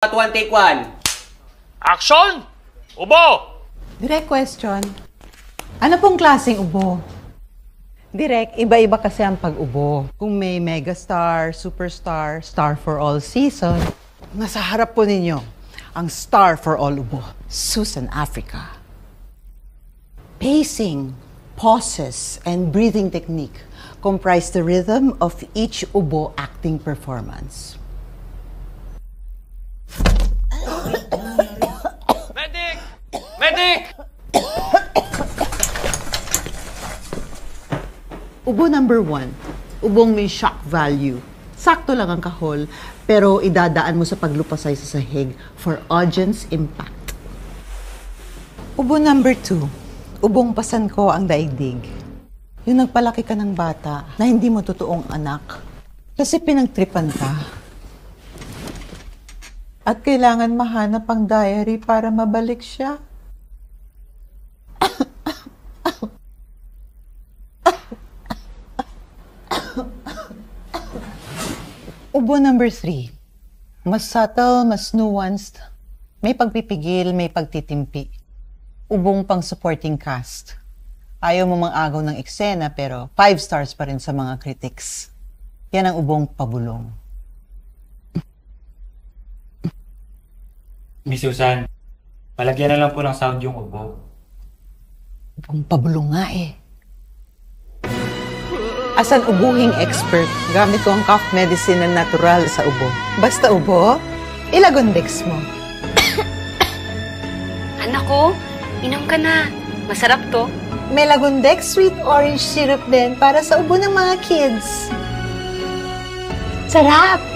At one, take one. Action! Ubo! Direct question. Ano pong klaseng ubo? Direct, iba-iba kasi ang pag-ubo. Kung may megastar, superstar, star for all season, nasa harap po ninyo ang star for all ubo. Susan Africa. Pacing, pauses, and breathing technique comprise the rhythm of each ubo acting performance. Medic! Medic! Ubo number 1, ubong may shock value. Sakto lang ang kahol, pero idadaan mo sa paglupasay sa sahig for audience impact. Ubo number 2, ubong pasan ko ang daigdig. Yung nagpalaki ka ng bata na hindi mo totoong anak kasi pinagtripan ka. At kailangan mahanap ang diary para mabalik siya. Ubo number 3. Mas subtle, mas nuanced. May pagpipigil, may pagtitimpi. Ubong pang supporting cast. Ayaw mo mang-agaw ng eksena pero 5 stars pa rin sa mga critics. Yan ang ubong pabulong. Miss Susan, palagyan na lang po ng sound yung ubo. Ubong pabulong nga eh. As an ubuhing expert, gamit ko ang cough medicine na natural sa ubo. Basta ubo, ilagondex mo. Anak ko, inom ka na. Masarap to. May Lagondex sweet orange syrup din para sa ubo ng mga kids. Sarap!